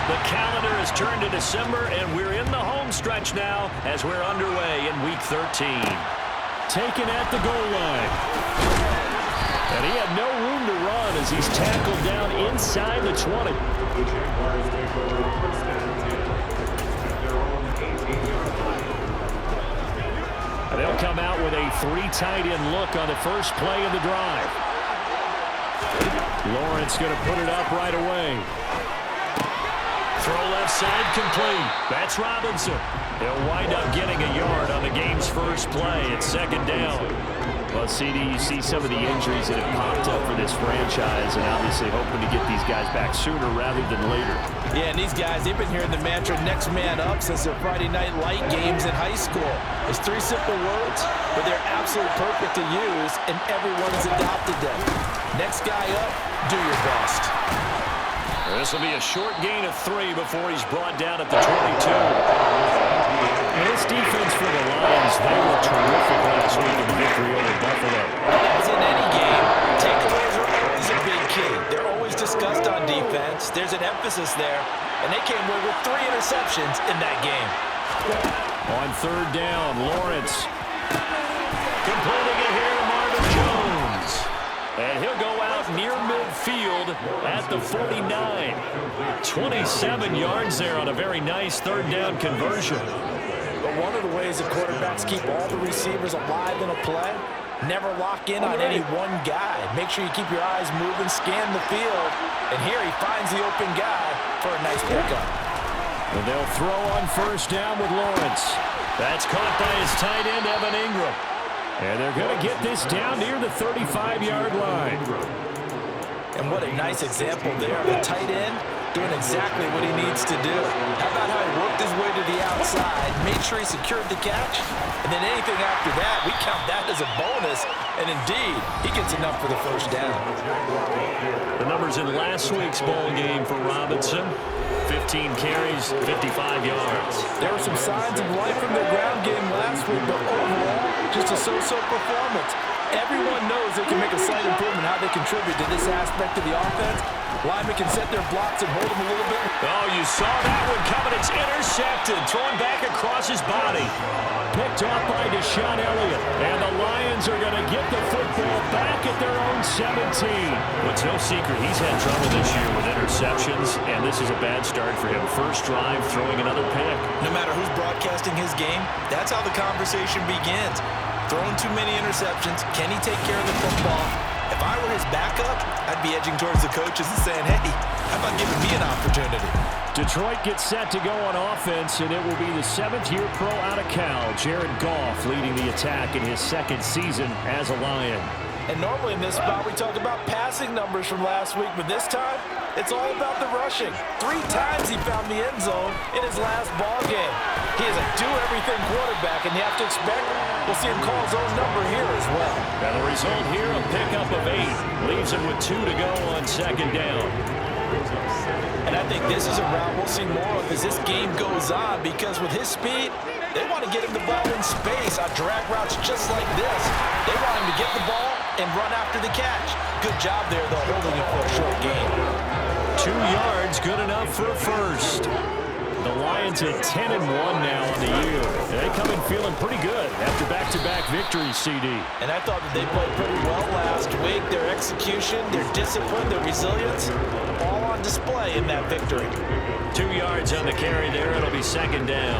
The calendar has turned to December, and we're in the home stretch now as we're underway in Week 13. Taken at the goal line. And he had no room to run as he's tackled down inside the 20. They'll come out with a 3 tight end look on the first play of the drive. Lawrence going to put it up right away. Throw left side complete. That's Robinson. He'll wind up getting a yard on the game's first play. It's second down. Well, CD, you see some of the injuries that have popped up for this franchise, and obviously hoping to get these guys back sooner rather than later. Yeah, and these guys, they've been hearing the mantra next man up since their Friday night light games in high school. It's 3 simple words, but they're absolutely perfect to use, and everyone's adopted them. Next guy up, do your best. This will be a short gain of 3 before he's brought down at the 22. And this defense for the Lions, they were terrific last week in the victory over Buffalo. As in any game, takeaways are always a big key. They're always discussed on defense. There's an emphasis there, and they came away with 3 interceptions in that game. On third down, Lawrence. Completing it here to Marvin Jones. And he'll go out near midfield at the 49. 27 yards there on a very nice third down conversion. But one of the ways that quarterbacks keep all the receivers alive in a play, never lock in on any one guy. Make sure you keep your eyes moving, scan the field. And here he finds the open guy for a nice pickup. And they'll throw on first down with Lawrence. That's caught by his tight end, Evan Ingram. And they're going to get this down near the 35-yard line. And what a nice example there. The tight end doing exactly what he needs to do. How about how he worked his way to the outside, made sure he secured the catch, and then anything after that, we count that as a bonus. And indeed, he gets enough for the first down. The numbers in last week's bowl game for Robinson. 15 carries, 55 yards. There were some signs of life from their ground game last week, but overall, just a so-so performance. Everyone knows they can make a slight improvement how they contribute to this aspect of the offense. Linemen can set their blocks and hold them a little bit. Oh, you saw that one coming. It's intercepted, thrown back across his body. Picked off by Deshaun Elliott. And the Lions are going to get the football back at their own 17. Well, it's no secret he's had trouble this year with interceptions, and this is a bad start for him. First drive, throwing another pick. No matter who's broadcasting his game, that's how the conversation begins. Throwing too many interceptions, can he take care of the football? If I were his backup, I'd be edging towards the coaches and saying, hey, how about giving me an opportunity? Detroit gets set to go on offense, and it will be the 7th-year pro out of Cal, Jared Goff, leading the attack in his 2nd season as a Lion. And normally in this spot, we talk about passing numbers from last week, but this time, it's all about the rushing. 3 times he found the end zone in his last ball game. He is a do-everything quarterback, and you have to expect we'll see him call his own number here as well. And the result here, a pickup of 8. Leaves him with 2 to go on second down. And I think this is a route we'll see more of as this game goes on, because with his speed, they want to get him the ball in space on drag routes just like this. They want him to get the ball and run after the catch. Good job there, though, holding it for a short gain. 2 yards, good enough for a first. The Lions at 10-1 now on the year. They come in feeling pretty good after back-to-back victories, CD. And I thought that they played pretty well last week. Their execution, their discipline, their resilience, all on display in that victory. 2 yards on the carry there. It'll be second down.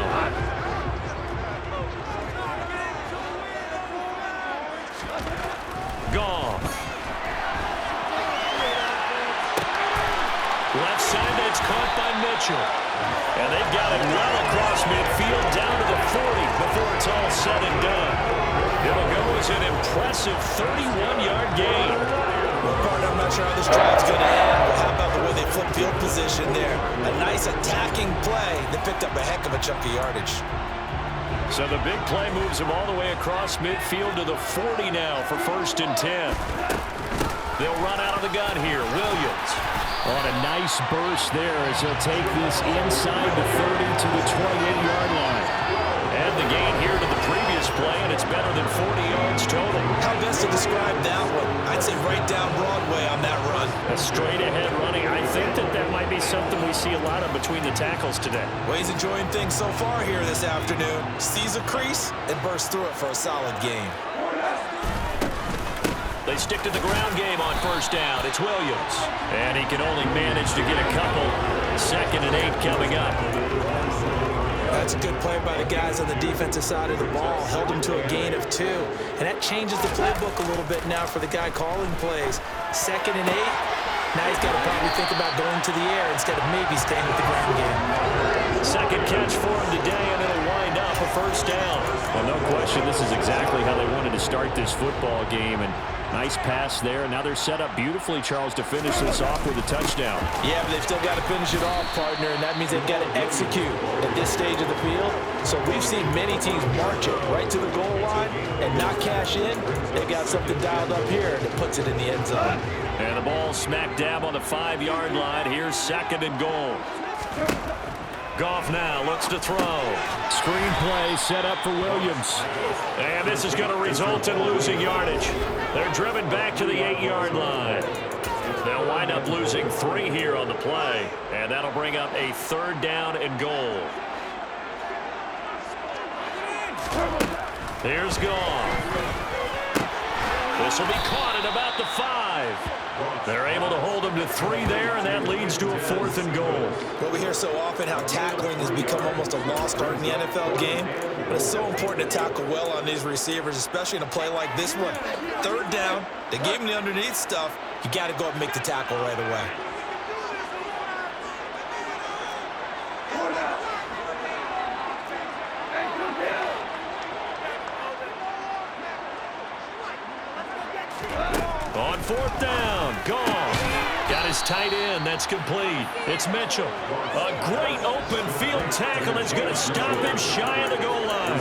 Goff. Left side, that's caught by Mitchell. And they've got it well across midfield down to the 40 before it's all said and done. It'll go as an impressive 31-yard gain. Well, partner, I'm not sure how this drive's going to end, but how about the way they flip field position there? A nice attacking play that picked up a heck of a chunk of yardage. So the big play moves him all the way across midfield to the 40 now for 1st and 10. They'll run out of the gun here. Williams. On a nice burst there as he'll take this inside the 30 to the 28-yard line. And the gain here to the previous play, and it's better than 40 yards total. How best to describe that one? I'd say right down Broadway on that run. A straight-ahead running, I think that might be something we see a lot of between the tackles today. Well, he's enjoying things so far here this afternoon. Sees a crease and bursts through it for a solid gain. They stick to the ground game on first down. It's Williams. And he can only manage to get a couple. 2nd and 8 coming up. That's a good play by the guys on the defensive side of the ball. Held him to a gain of 2. And that changes the playbook a little bit now for the guy calling plays. 2nd and 8. Now he's got to probably think about going to the air instead of maybe staying with the ground game. Second catch for him today, and it'll wind up a first down. Well, no question, this is exactly how they wanted to start this football game. And nice pass there. Now they're set up beautifully, Charles, to finish this off with a touchdown. Yeah, but they've still got to finish it off, partner, and that means they've got to execute at this stage of the field. So we've seen many teams march it right to the goal line and not cash in. They've got something dialed up here that puts it in the end zone. And the ball smack dab on the 5-yard line. Here's 2nd and goal. Goff now looks to throw. Screen play set up for Williams. And this is going to result in losing yardage. They're driven back to the 8-yard line. They'll wind up losing 3 here on the play. And that'll bring up a 3rd down and goal. Here's Goff. This will be caught at about the 5. They're able to hold him to 3 there, and that leads to a 4th and goal. Well, we hear so often how tackling has become almost a lost art in the NFL game, but it's so important to tackle well on these receivers, especially in a play like this one. 3rd down, they gave him the underneath stuff. You got to go up and make the tackle right away. On 4th down, Goff got his tight end. That's complete. It's Mitchell. A great open field tackle that's going to stop him shy of the goal line.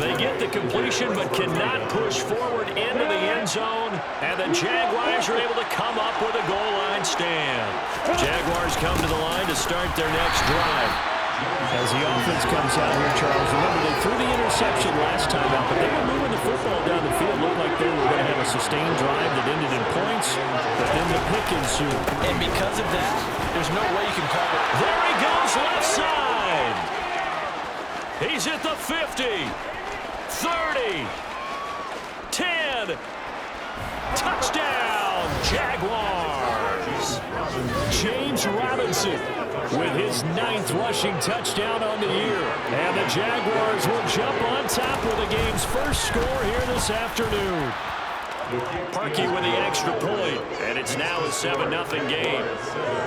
They get the completion but cannot push forward into the end zone. And the Jaguars are able to come up with a goal line stand. Jaguars come to the line to start their next drive. As the offense comes out here, Charles, remember they threw the interception last time out, but they were moving the football down the field. Looked like they were going to have a sustained drive that ended in points, but then the pick ensued. And because of that, there's no way you can call it. There he goes left side. He's at the 50, 30, 10. Touchdown, Jaguars. James Robinson with his 9th rushing touchdown on the year. And the Jaguars will jump on top with the game's first score here this afternoon. Parkey with the extra point, and it's now a 7-0 game.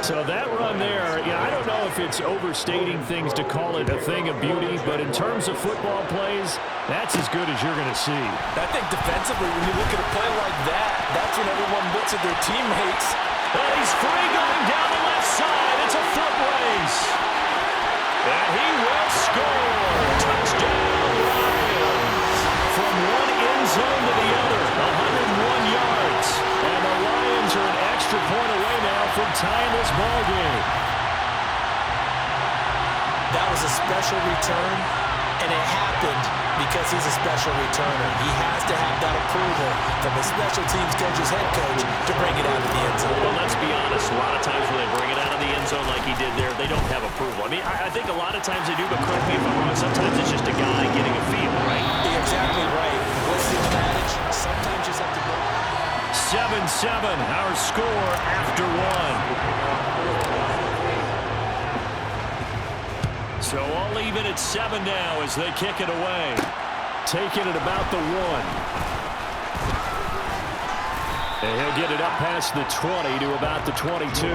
So that run there, I don't know if it's overstating things to call it a thing of beauty, but in terms of football plays, that's as good as you're going to see. I think defensively, when you look at a play like that, that's when everyone looks at their teammates. And he's free going down the left side. It's a foot race. And he will score. Touchdown, Lions. From one end zone to the other, 101 yards. And the Lions are an extra point away now from tying this ball game. That was a special return, and it happened because he's a special returner. He has to have that approval from the special teams coach's head coach to bring it out of the end zone. Well, let's be honest. A lot of times when they bring it out of the end zone like he did there, they don't have approval. I mean, I think a lot of times they do, but correct me if I'm wrong, sometimes it's just a guy getting a feel, right? You're exactly right. What's the advantage? Sometimes you just have to go. 7-7, our score after 1. So I'll leave it at 7 now as they kick it away. Taking it about the 1. And he'll get it up past the 20 to about the 22.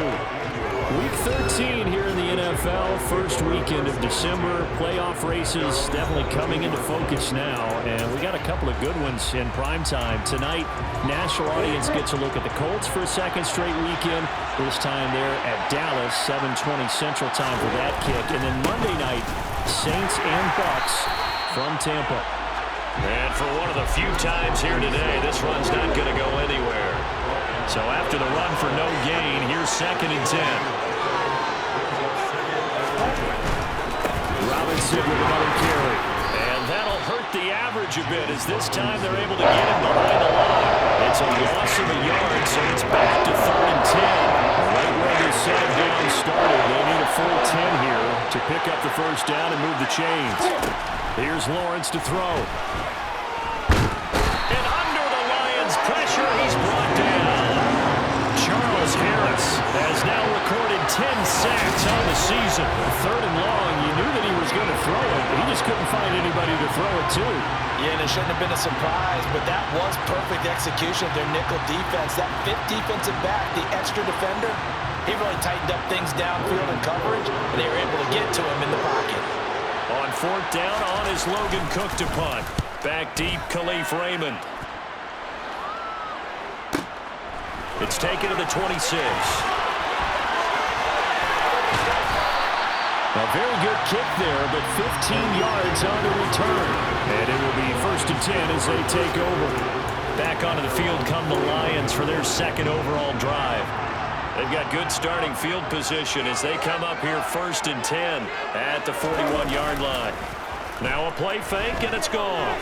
Week 13 here in the NFL. First weekend of December. Playoff races definitely coming into focus now. And we got a couple of good ones in prime time. Tonight, national audience gets a look at the Colts for a second straight weekend. This time they're at Dallas, 7:20 Central Time for that kick. And then Monday night, Saints and Bucks from Tampa. And for one of the few times here today, this run's not going to go anywhere. So after the run for no gain, here's 2nd and 10. Robinson with another carry. And that'll hurt the average a bit as this time they're able to get him behind the line. It's a loss of a yard, so it's back to 3rd and 10. Right where they set him down to pick up the first down and move the chains. Here's Lawrence to throw. And under the Lions' pressure, he's brought down. Charles Harris has now recorded 10 sacks on the season. Third and long, you knew that he was going to throw it. He just couldn't find anybody to throw it to. Yeah, and it shouldn't have been a surprise, but that was perfect execution of their nickel defense. That fifth defensive back, the extra defender, he really tightened up things downfield in coverage, and they were able to get to him in the pocket. On fourth down, on is Logan Cook to punt. Back deep, Khalif Raymond. It's taken to the 26. A very good kick there, but 15 yards on the return. And it will be 1st and 10 as they take over. Back onto the field come the Lions for their second overall drive. They've got good starting field position as they come up here 1st and 10 at the 41-yard line. Now a play fake, and it's gone.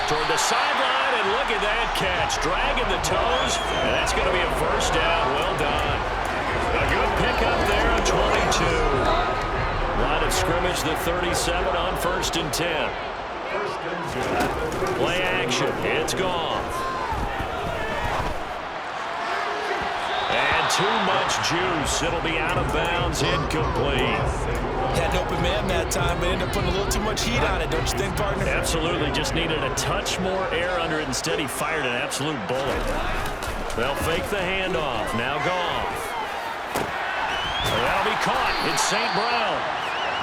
Toward the sideline, and look at that catch. Dragging the toes, and that's going to be a first down. Well done. A good pickup there on 22. Line of scrimmage, the 37 on 1st and 10. Play action. It's gone. And too much juice. It'll be out of bounds, incomplete. Had an open man that time, but ended up putting a little too much heat on it, don't you think, partner? Absolutely. Just needed a touch more air under it. Instead, he fired an absolute bullet. They'll fake the handoff. Now Goff. That'll be caught. It's St. Brown.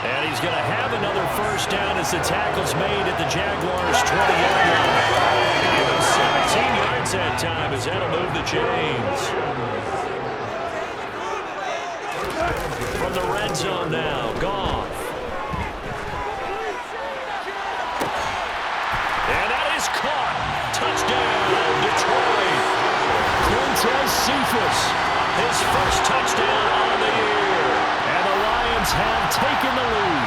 And he's going to have another first down as the tackle's made at the Jaguars' 20-yard line. Give him 17 yards that time as that'll move the chains. From the red zone now, Goff. And that is caught. Touchdown, Detroit. Quintez Cephas, His first touchdown on the year. and the Lions have taken the lead.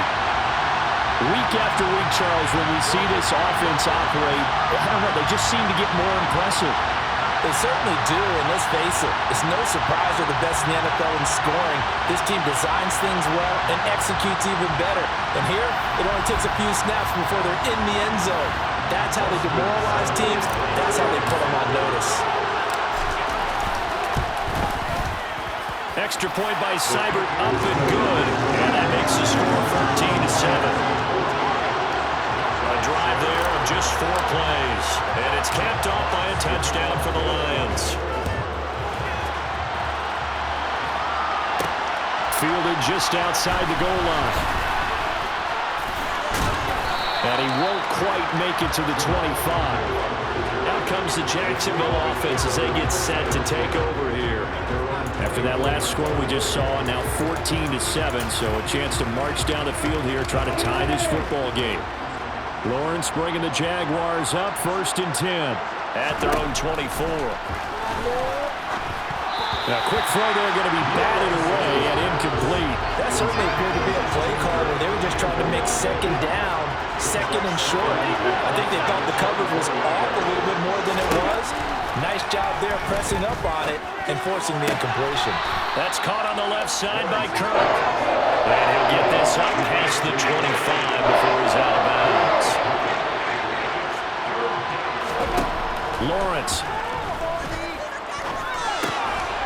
Week after week, Charles, when we see this offense operate, I don't know, they just seem to get more impressive. They certainly do, and let's face it, it's no surprise they're the best in the NFL in scoring. This team designs things well and executes even better. And here, it only takes a few snaps before they're in the end zone. That's how they demoralize teams. That's how they put them on notice. Extra point by Seibert, up and good. And that makes the score 14-7. A drive there of just 4 plays. And it's capped off by a touchdown for the Lions. Fielded just outside the goal line. And he won't quite make it to the 25. Out comes the Jacksonville offense as they get set to take over here. After that last score we just saw, now 14-7, so a chance to march down the field here, try to tie this football game. Lawrence bringing the Jaguars up, 1st and 10. At their own 24. Now, quick throw there, going to be batted away and incomplete. That certainly appeared to be a play call where they were just trying to make second down, second and short. I think they thought the coverage was off a little bit more than it was. Nice job there pressing up on it and forcing the incompletion. That's caught on the left side by Kirk. And he'll get this up past the 25 before he's out of bounds. Lawrence.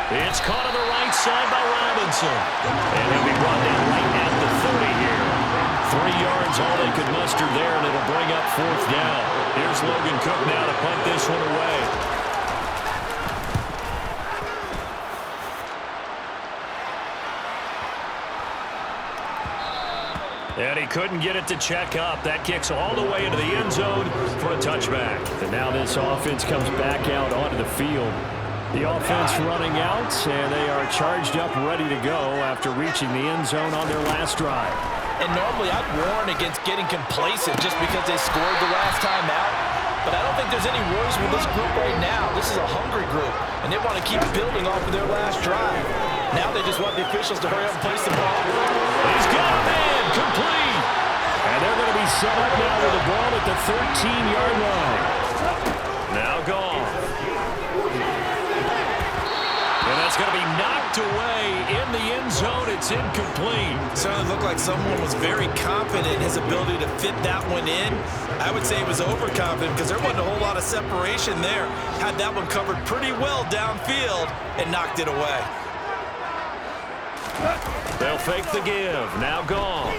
It's caught on the right side by Robinson. And he'll be brought down right at the 30 here. 3 yards, all they could muster there, and it'll bring up 4th down. Here's Logan Cook now to punt this one away. And he couldn't get it to check up. That kicks all the way into the end zone for a touchback. And now this offense comes back out onto the field. The offense running out, and they are charged up, ready to go after reaching the end zone on their last drive. And normally I'd warn against getting complacent just because they scored the last time out. But I don't think there's any worries with this group right now. This is a hungry group, and they want to keep building off of their last drive. Now they just want the officials to hurry up and place the ball. He's got a man, complete. And they're going to be set up now with the ball at the 13-yard line. Now gone. And that's It's going to be knocked away in the end zone. It's incomplete. Certainly looked like someone was very confident in his ability to fit that one in. I would say he was overconfident because there wasn't a whole lot of separation there. Had that one covered pretty well downfield and knocked it away. They'll fake the give. Now Goff.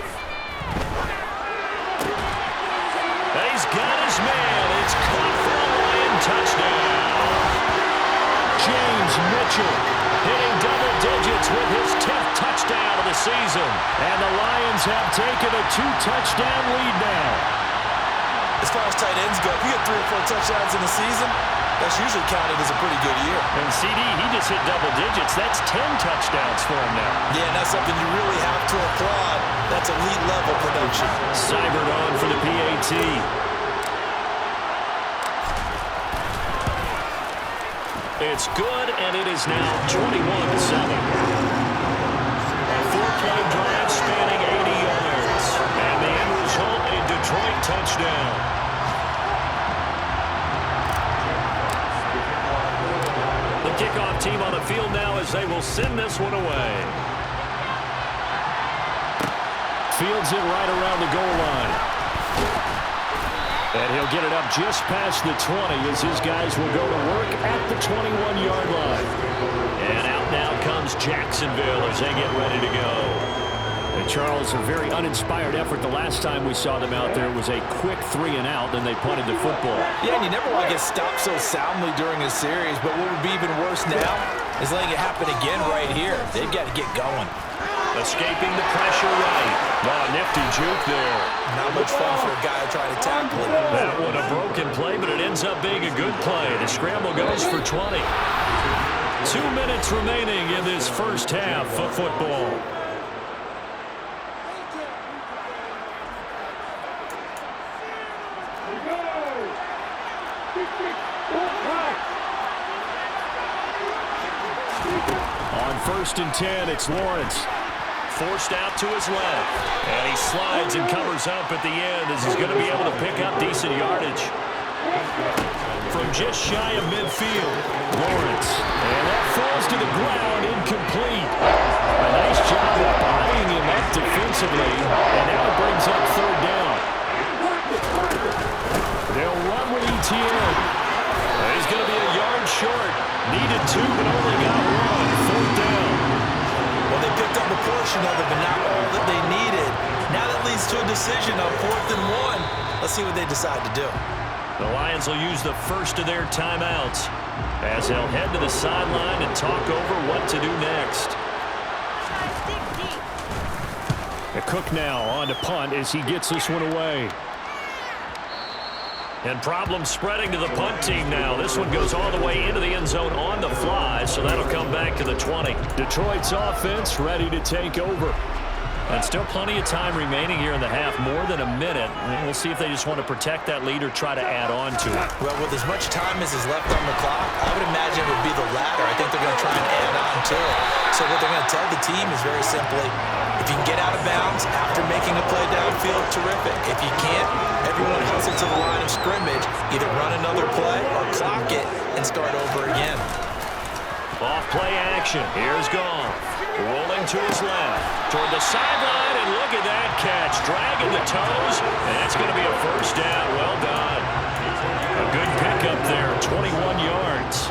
He's got his man. It's caught for a Lion touchdown. James Mitchell hitting double digits with his 10th touchdown of the season. And the Lions have taken a 2-touchdown lead now. As far as tight ends go, if you get 3 or 4 touchdowns in the season, that's usually counted as a pretty good year. And CD, he just hit double digits. That's 10 touchdowns for him now. Yeah, and that's something you really have to applaud. That's elite level production. Seibert on for the PAT. It's good, and it is now 21-7. A 4-play drive spanning 80 yards. And the end result, a Detroit touchdown. The kickoff team on the field now as they will send this one away. Fields it right around the goal line. And he'll get it up just past the 20 as his guys will go to work at the 21-yard line. And out now comes Jacksonville as they get ready to go. And Charles, a very uninspired effort. The last time we saw them out there was a quick 3-and-out, then they punted the football. Yeah, and you never want to get stopped so soundly during a series, but what would be even worse now is letting it happen again right here. They've got to get going. Escaping the pressure right. Oh, nifty juke there. Not much fun for a guy to try to tackle it. That one a broken play, but it ends up being a good play. The scramble goes for 20. 2 minutes remaining in this first half of football. On 1st and 10, it's Lawrence. Forced out to his left. And he slides and covers up at the end as he's going to be able to pick up decent yardage. From just shy of midfield, Lawrence. And that falls to the ground, incomplete. A nice job of buying him up defensively. And now it brings up 3rd down. They'll run with ETN. He's going to be a yard short. Needed 2, but only got 1. 4th down. Well, they picked up a portion of it, but not all that they needed. Now that leads to a decision on 4th and 1. Let's see what they decide to do. The Lions will use the first of their timeouts as they'll head to the sideline and talk over what to do next. Cook now on to punt as he gets this one away. And problems spreading to the punt team now. This one goes all the way into the end zone on the fly, so that'll come back to the 20. Detroit's offense ready to take over. And still plenty of time remaining here in the half, more than a minute. We'll see if they just want to protect that lead or try to add on to it. Well, with as much time as is left on the clock, I would imagine it would be the latter. I think they're going to try and add on to it. So what they're going to tell the team is very simply, if you can get out of bounds after making a play downfield, terrific. If you can't, everyone hustle to the line of scrimmage, either run another play or clock it and start over again. Off play action. Here's Goff. Rolling to his left. Toward the sideline, and look at that catch. Dragging the toes, and it's going to be a 1st down. Well done. A good pickup there, 21 yards.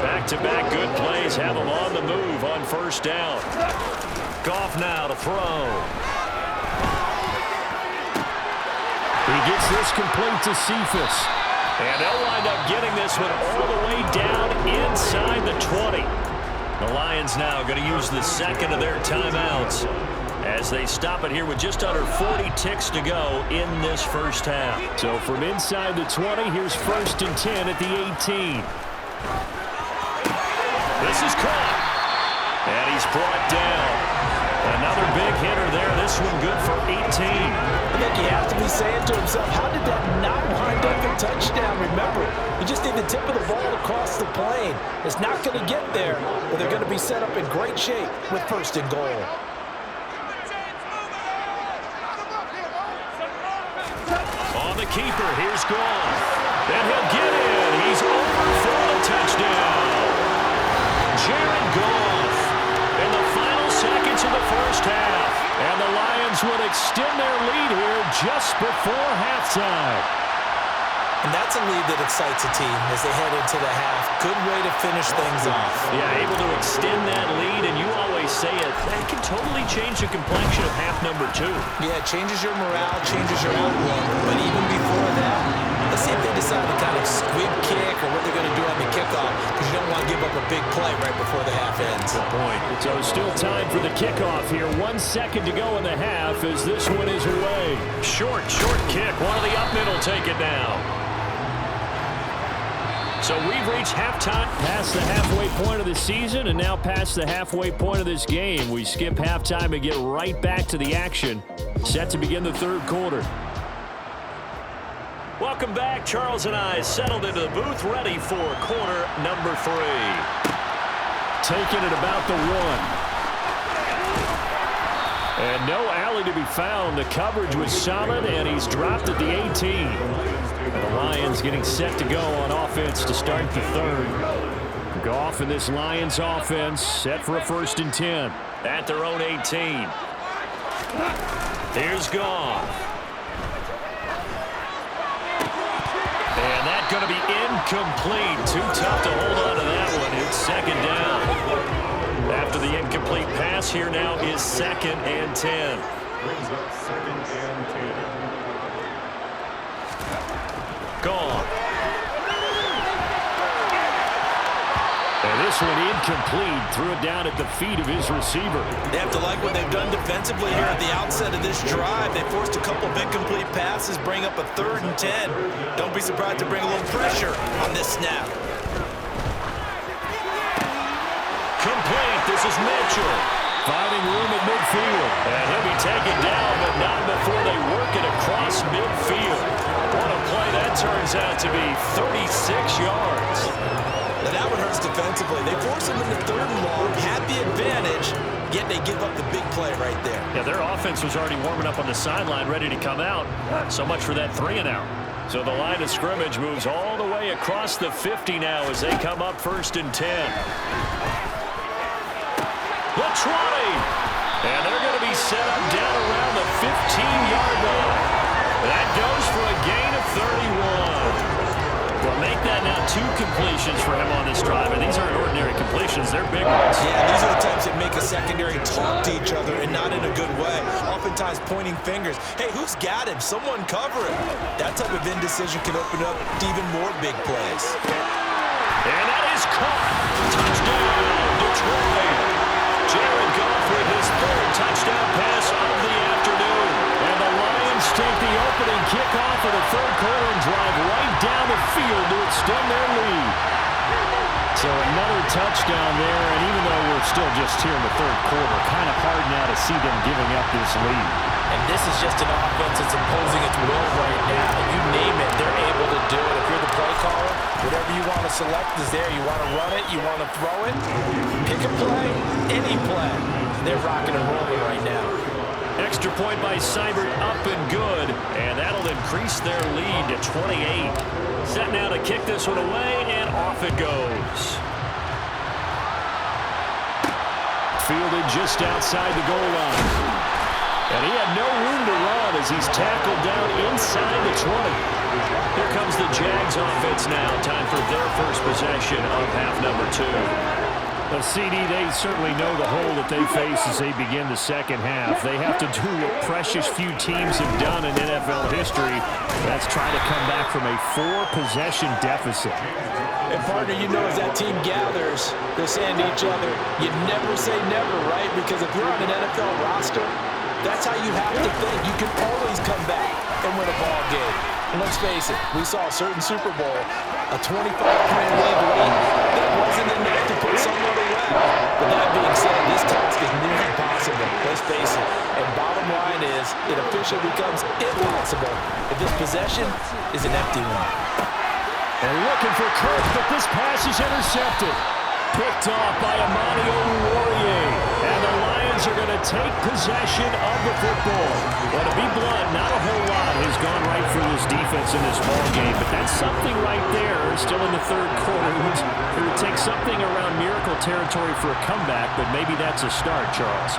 Back-to-back good plays have him on the move on 1st down. Goff now to throw. He gets this complete to Cephas. And they'll wind up getting this one all the way down inside the 20. The Lions now going to use the second of their timeouts as they stop it here with just under 40 ticks to go in this first half. So from inside the 20, here's 1st and 10 at the 18. This is caught. And he's brought down. Another big hitter there. This one good for 18. I think he has to be saying to himself, how did that not wind up a touchdown? Remember, you just need the tip of the ball across the plane. It's not going to get there, but they're going to be set up in great shape with 1st and goal. On the keeper, here's Goff. And he'll get in. He's over for the touchdown. Jared Goff Lions would extend their lead here just before halftime. And that's a lead that excites a team as they head into the half. Good way to finish things off. Yeah, able to extend that lead, and you always say it, that can totally change the complexion of half number 2. Yeah, it changes your morale, changes your outlook. But even before that, let's see if they decide to kind of squib kick or what they're going to do on the kickoff, because you don't want to give up a big play right before the half ends. Good point. So still time for the kickoff here. 1 second to go in the half as this one is away. Short kick. One of the up middle take it down. So we've reached halftime. Past the halfway point of the season and now past the halfway point of this game. We skip halftime and get right back to the action. Set to begin the third quarter. Welcome back. Charles and I settled into the booth, ready for quarter number 3. Taking it about the 1. And no alley to be found. The coverage was solid, and he's dropped at the 18. And the Lions getting set to go on offense to start the third. Goff and this Lions offense set for a 1st and 10. At their own 18. Here's Goff. And that's going to be incomplete. Too tough to hold on to that one. It's 2nd down. After the incomplete pass, here now is 2nd and 10. Brings up 2nd and 10. Gone. And this one incomplete. Threw it down at the feet of his receiver. They have to like what they've done defensively here at the outset of this drive. They forced a couple of incomplete passes, bring up a 3rd and 10. Don't be surprised to bring a little pressure on this snap. Complete. This is Mitchell. Finding room at midfield. And he'll be taken down, but not before they work it across midfield. What a play that turns out to be. 36 yards. Now that one hurts defensively. They force him into 3rd and long, had the advantage, yet they give up the big play right there. Yeah, their offense was already warming up on the sideline, ready to come out. So much for that 3 and out. So the line of scrimmage moves all the way across the 50 now as they come up 1st and 10. The 20. And they're going to be set up down around the 15-yard line. That goes for a gain of 31. Well, make that now 2 completions for him on this drive. And these aren't ordinary completions. They're big ones. Yeah, these are the types that make a secondary talk to each other and not in a good way. Oftentimes pointing fingers. Hey, who's got him? Someone cover him. That type of indecision can open up even more big plays. And that is caught. Touchdown, Detroit. Jared Goff with his 3rd touchdown pass of the afternoon. And the Lions take the opening kickoff of the third quarter and drive right down the field to extend their lead. So another touchdown there, and even though we're still just here in the third quarter, kind of hard now to see them giving up this lead. And this is just an offense that's imposing its will right now. You name it, they're able to do it. If you're the play caller, whatever you want to select is there. You want to run it, you want to throw it, pick a play, any play. They're rocking and rolling right now. Extra point by Seibert, up and good. And that'll increase their lead to 28. Set now to kick this one away, and off it goes. Fielded just outside the goal line. And he had no room to run as he's tackled down inside the 20. Here comes the Jags offense now. Time for their first possession of half number 2. Well, CD, they certainly know the hole that they face as they begin the second half. They have to do what precious few teams have done in NFL history. That's try to come back from a 4-possession deficit. And partner, you know, as that team gathers, they're saying to each other, you never say never, right? Because if you're on an NFL roster, that's how you have to think. You can always come back and win a ball game. And let's face it, we saw a certain Super Bowl, a 25-point lead late. That wasn't enough to put someone away. But that being said, this task is near impossible. Let's face it. And bottom line is, it officially becomes impossible if this possession is an empty one. And looking for Kirk, but this pass is intercepted. Picked off by Amani Oruwariye. And the Lions are going to take possession of the football. Well, to be blunt, not a whole lot has gone right for this defense in this ball game, but that's something right there. Still in the third quarter. It would take something around miracle territory for a comeback, but maybe that's a start, Charles.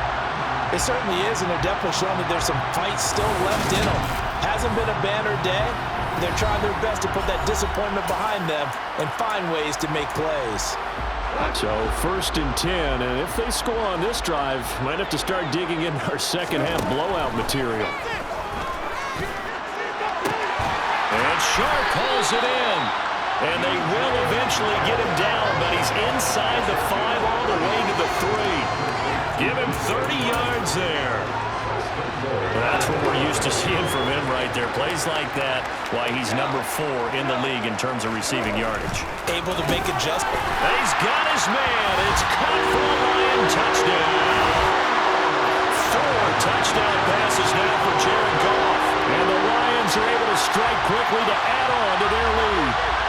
It certainly is, and they're definitely showing that there's some fight still left in them. Hasn't been a banner day. They're trying their best to put that disappointment behind them and find ways to make plays. So 1st and 10, and if they score on this drive, might have to start digging in our second half blowout material. And Sharp pulls it in. And they will eventually get him down, but he's inside the 5 all the way to the 3. Give him 30 yards there. That's what we're used to seeing from him right there. Plays like that, why he's number 4 in the league in terms of receiving yardage. Able to make adjustments. He's got his man. It's caught for a Lion touchdown. 4 touchdown passes now for Jared Goff. And the Lions are able to strike quickly to add on to their lead.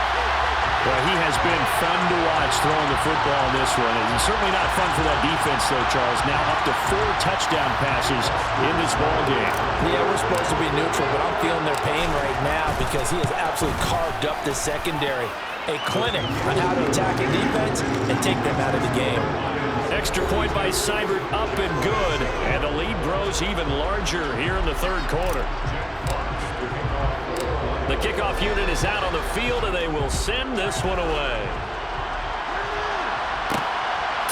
Well, he has been fun to watch throwing the football in this one. It's certainly not fun for that defense, though, Charles. Now up to 4 touchdown passes in this ball game. Yeah, we're supposed to be neutral, but I'm feeling their pain right now because he has absolutely carved up the secondary. A clinic on how to attack a defense and take them out of the game. Extra point by Seibert, up and good. And the lead grows even larger here in the 3rd quarter. The kickoff unit is out on the field, and they will send this one away.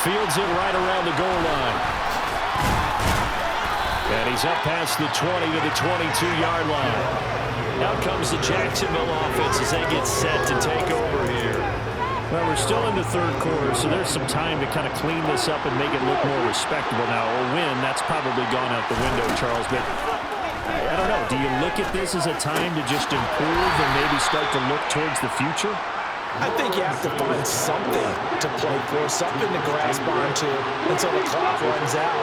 Fields it right around the goal line. And he's up past the 20 to the 22-yard line. Out comes the Jacksonville offense as they get set to take over here. Well, we're still in the 3rd quarter, so there's some time to kind of clean this up and make it look more respectable now. A win, that's probably gone out the window, Charles, but I don't know. Do you look at this as a time to just improve and maybe start to look towards the future? I think you have to find something to play for, something to grasp onto until the clock runs out.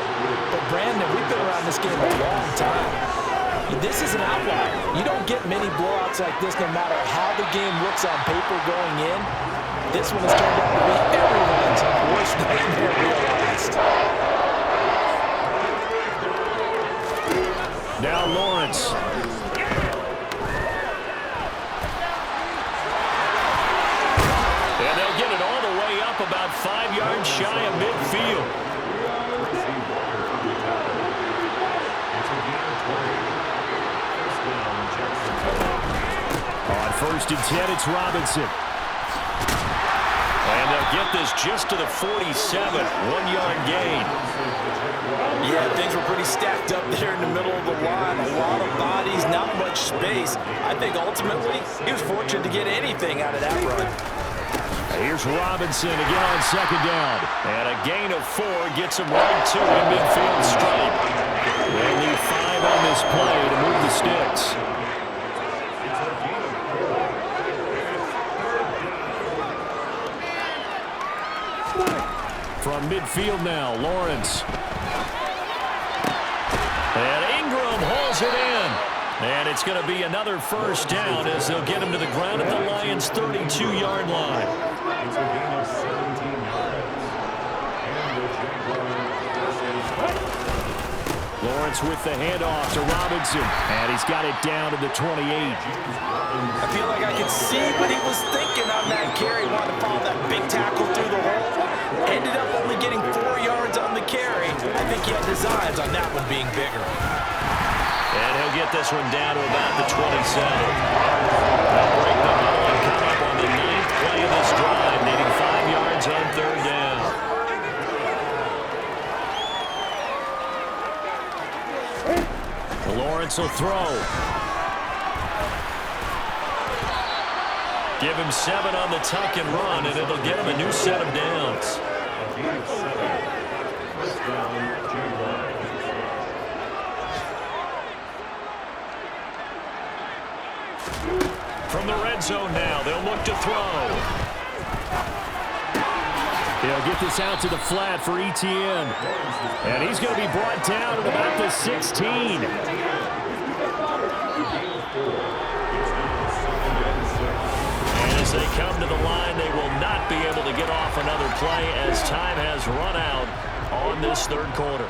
But, Brandon, we've been around this game a long time. This is an outlier. You don't get many blowouts like this no matter how the game looks on paper going in. This one has turned out to be everyone's worst nightmare realized. Now Lawrence. And they'll get it all the way up about 5 yards shy of midfield. On 1st and 10, it's Robinson. And they'll get this just to the 47, 1-yard gain. Yeah, things were pretty stacked up there in the middle of the line. A lot of bodies, not much space. I think ultimately he was fortunate to get anything out of that run. Here's Robinson again on 2nd down. And a gain of 4 gets him right to a midfield stripe. They need 5 on this play to move the sticks. From midfield now, Lawrence. And Ingram hauls it in. And it's going to be another 1st down as they'll get him to the ground at the Lions' 32-yard line. Lawrence with the handoff to Robinson. And he's got it down to the 28. I feel like I could see what he was thinking on that carry. Wanted to follow that big tackle through the hole. Ended up only getting 4 yards on the carry. I think he had designs on that one being bigger. And he'll get this one down to about the 27. They'll break the huddle and come up on the 9th play of this drive, needing 5 yards on 3rd down. Lawrence will throw. Give him 7 on the tuck and run, and it'll get him a new set of downs. From the red zone now, they'll look to throw. He'll get this out to the flat for Etienne. And he's going to be brought down at about the 16. And as they come to the line, they will not be able to get off another play as time has run out on this 3rd quarter.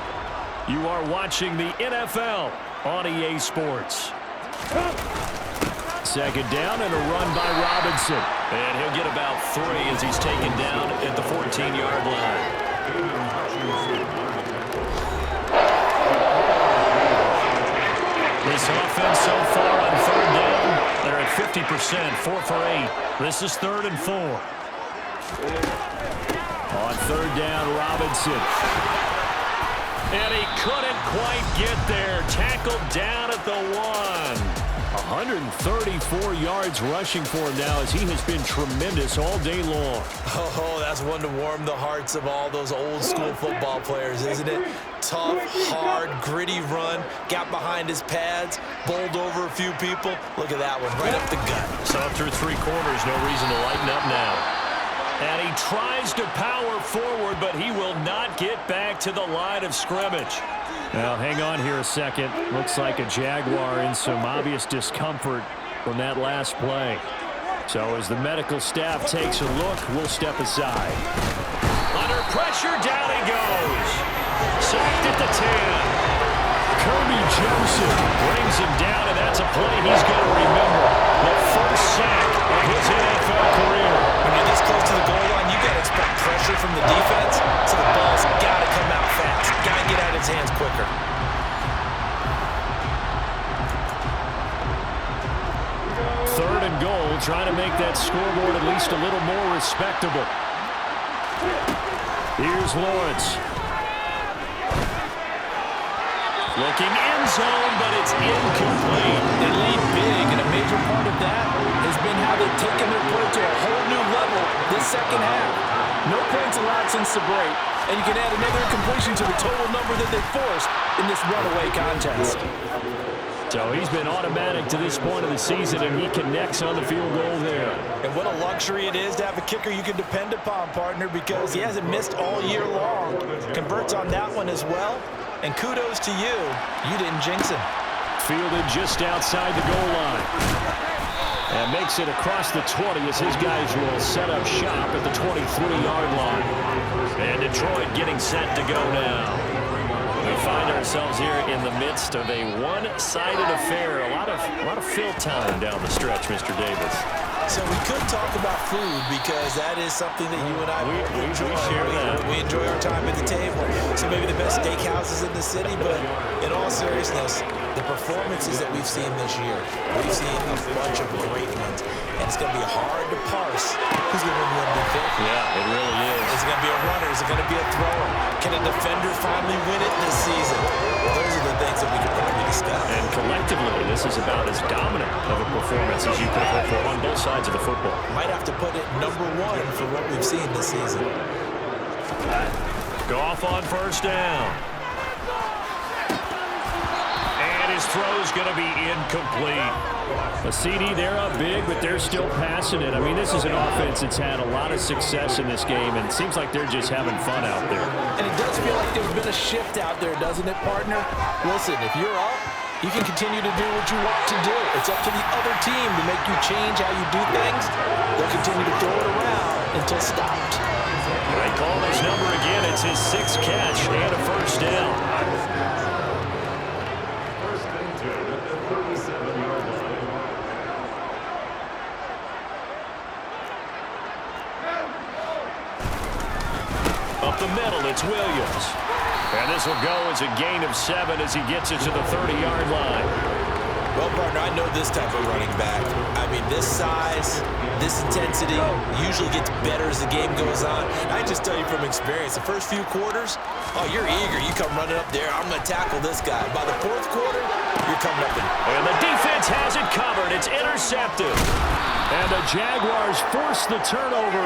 You are watching the NFL on EA Sports. 2nd down and a run by Robinson. And he'll get about 3 as he's taken down at the 14-yard line. offense so far on third down. They're at 50%, 4 for 8. This is 3rd and 4. On third down, Robinson. And he couldn't quite get there. Tackled down at the 1. 134 yards rushing for him now as he has been tremendous all day long. Oh, that's one to warm the hearts of all those old school football players, isn't it? Tough, hard, gritty run, got behind his pads, bowled over a few people. Look at that one, right up the gut. So through 3 quarters, no reason to lighten up now. And he tries to power forward, but he will not get back to the line of scrimmage. Now, hang on here a second. Looks like a Jaguar in some obvious discomfort from that last play. So as the medical staff takes a look, we'll step aside. Under pressure, down he goes. Sacked at the 10. Kirby Joseph Brings him down, and that's a play he's going to remember. The first sack of his NFL career. When you're this close to the goal line, you got to expect pressure from the defense, so the ball's got to come out fast. Got to get out of his hands quicker. Third and goal, trying to make that scoreboard at least a little more respectable. Here's Lawrence. Looking end zone, but it's incomplete. They lead big, and a major part of that has been how they've taken their play to a whole new level this second half. No points allowed since the break, and you can add another completion to the total number that they forced in this runaway contest. So he's been automatic to this point of the season, and he connects on the field goal there. And what a luxury it is to have a kicker you can depend upon, partner, because he hasn't missed all year long. Converts on that one as well. And kudos to you. You didn't jinx him. Fielded just outside the goal line. And makes it across the 20 as his guys will set up shop at the 23-yard line. And Detroit getting set to go now. We find ourselves here in the midst of a one-sided affair. A lot of fill time down the stretch, Mr. Davis. So we could talk about food because that is something that you and I enjoy. We share that. We enjoy our time at the table. So maybe the best steakhouses in the city, but in all seriousness, the performances that we've seen this year, we've seen a bunch of great ones. And it's going to be hard to parse who's going to win the MVP. Yeah, it really is. Is it going to be a runner? Is it going to be a thrower? Can a defender finally win it this season? Well, those are the things that we could probably discuss. And collectively, this is about as dominant of a performance as you could hope for on both sides of the football. Might have to put it number 1 for what we've seen this season. Goff on first down. And his throw's going to be incomplete. A CD, they're up big, but they're still passing it. I mean, this is an offense that's had a lot of success in this game, and it seems like they're just having fun out there. And it does feel like there's been a shift out there, doesn't it, partner? Listen, if you're up, you can continue to do what you want to do. It's up to the other team to make you change how you do things. They'll continue to throw it around until stopped. They call his number again. It's his 6th catch and a first down. Up the middle, it's Williams. And this will go as a gain of 7 as he gets it to the 30-yard line. Well, partner, I know this type of running back. I mean, this size, this intensity usually gets better as the game goes on. I just tell you from experience, the first few quarters, oh, you're eager. You come running up there, I'm going to tackle this guy. By the 4th quarter, you're coming up and the defense has it covered. It's intercepted. And the Jaguars force the turnover.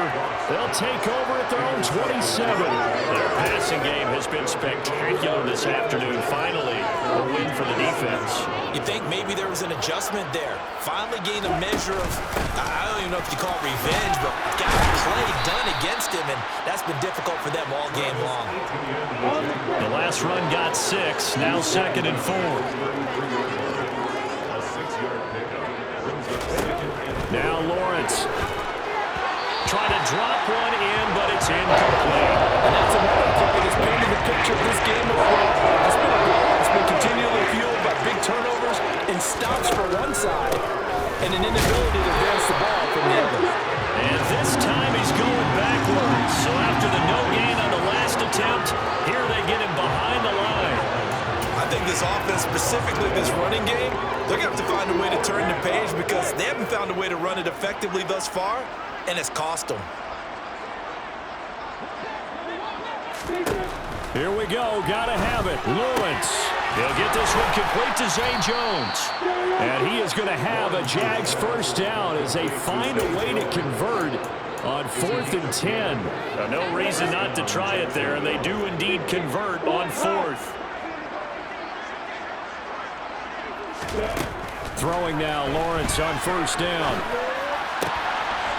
They'll take over at their own 27. Their passing game has been spectacular this afternoon. Finally, a win for the defense. You think maybe there was an adjustment there. Finally gained a measure of, I don't even know if you call it revenge, but got a play done against him, and that's been difficult for them all game long. The last run got 6, now 2nd and 4. Now Lawrence. Trying to drop one in, but it's incomplete. And that's another play that's painted the picture of this game as well. It's been continually fueled by big turnovers and stops for one side and an inability to advance the ball from the other. And this time he's going backwards. So after the no gain on the last attempt, here they get him behind the line. I think this offense, specifically this running game, they're going to have to find a way to turn the page because they haven't found a way to run it effectively thus far, and it's cost them. Here we go. Got to have it. Lawrence. He'll get this one complete to Zay Jones. And he is going to have a Jags first down as they find a way to convert on 4th and 10. No reason not to try it there, and they do indeed convert on 4th. Throwing now, Lawrence on first down.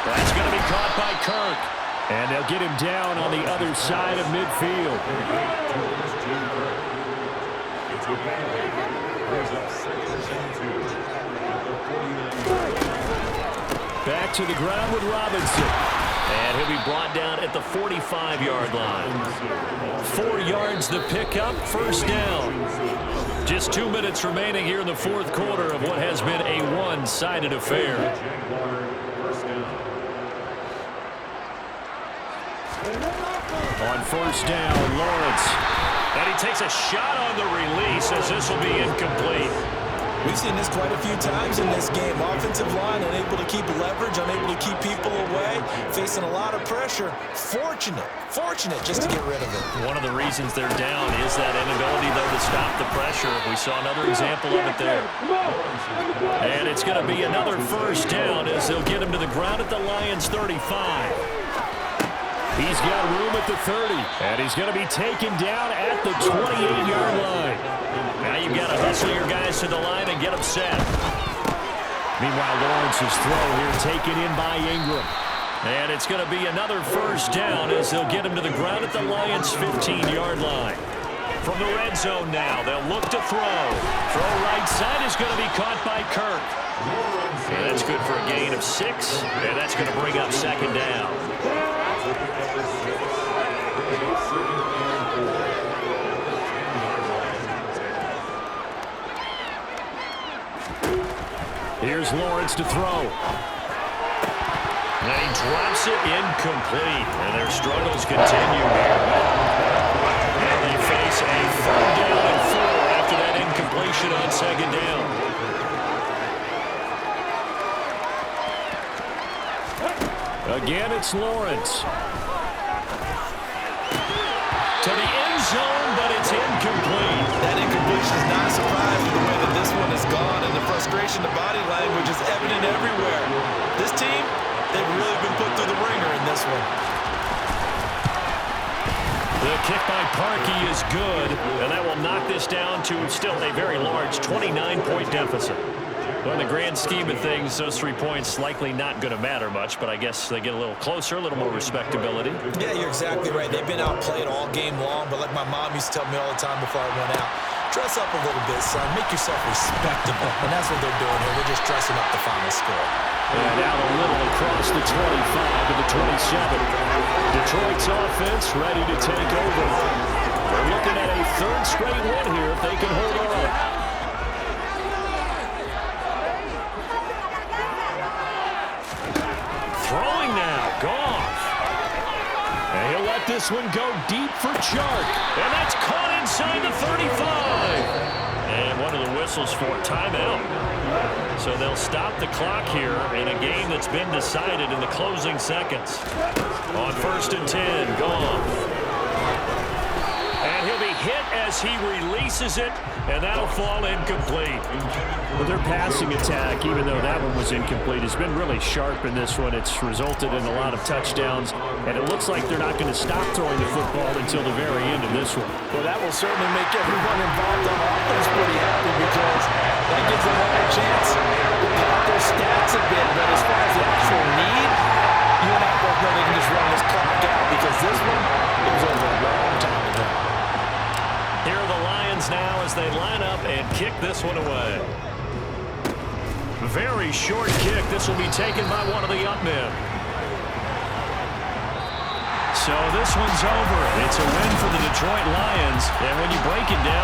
That's going to be caught by Kirk. And they'll get him down on the other side of midfield. Back to the ground with Robinson. And he'll be brought down at the 45-yard line. 4 yards the pickup, first down. Just 2 minutes remaining here in the fourth quarter of what has been a one-sided affair. On first down, Lawrence. And he takes a shot on the release as this will be incomplete. We've seen this quite a few times in this game. Offensive line unable to keep leverage, unable to keep people away, facing a lot of pressure. Fortunate just to get rid of it. One of the reasons they're down is that inability, though, to stop the pressure. We saw another example of it there. And it's going to be another first down as they'll get him to the ground at the Lions 35. He's got room at the 30, and he's going to be taken down at the 28-yard line. Now you've got to hustle your guys to the line and get them set. Meanwhile, Lawrence's throw here taken in by Ingram. And it's going to be another first down as they'll get him to the ground at the Lions' 15-yard line. From the red zone now, they'll look to throw. Throw right side is going to be caught by Kirk. And that's good for a gain of 6, and that's going to bring up second down. Here's Lawrence to throw. And he drops it incomplete. And their struggles continue here. And they face a 3rd down and 4 after that incompletion on second down. Again, it's Lawrence. To the end zone, but it's incomplete. That incompletion is not a surprise with the way that this one has gone, and the frustration, the body language is evident everywhere. This team, they've really been put through the ringer in this one. The kick by Parkey is good, and that will knock this down to still a very large 29-point deficit. Well, in the grand scheme of things, those 3 points likely not going to matter much, but I guess they get a little closer, a little more respectability. Yeah, you're exactly right. They've been outplayed all game long, but like my mom used to tell me all the time before I went out, dress up a little bit, son. Make yourself respectable. And that's what they're doing here. They're just dressing up the final score. And out a little across the 25 to the 27. Detroit's offense ready to take over. They're looking at a 3rd straight win here if they can hold on. Throwing now, Goff. And he'll let this one go deep for Chark. And that's caught inside the 35. And one of the whistles for timeout. So they'll stop the clock here in a game that's been decided in the closing seconds. On 1st and 10, Goff. And he'll be hit as he releases it, and that'll fall incomplete. Well, their passing attack, even though that one was incomplete, has been really sharp in this one. It's resulted in a lot of touchdowns, and it looks like they're not going to stop throwing the football until the very end of this one. Well, that will certainly make everyone involved on offense pretty happy because that gives them a chance to pop their stats a bit. But as far as the actual need, you and I both know they can just run this clock out because this one, it was over a long time ago. Here are the Lions now as they line up and kick this one away. Very short kick. This will be taken by one of the up men. So this one's over. It's a win for the Detroit Lions. And when you break it down,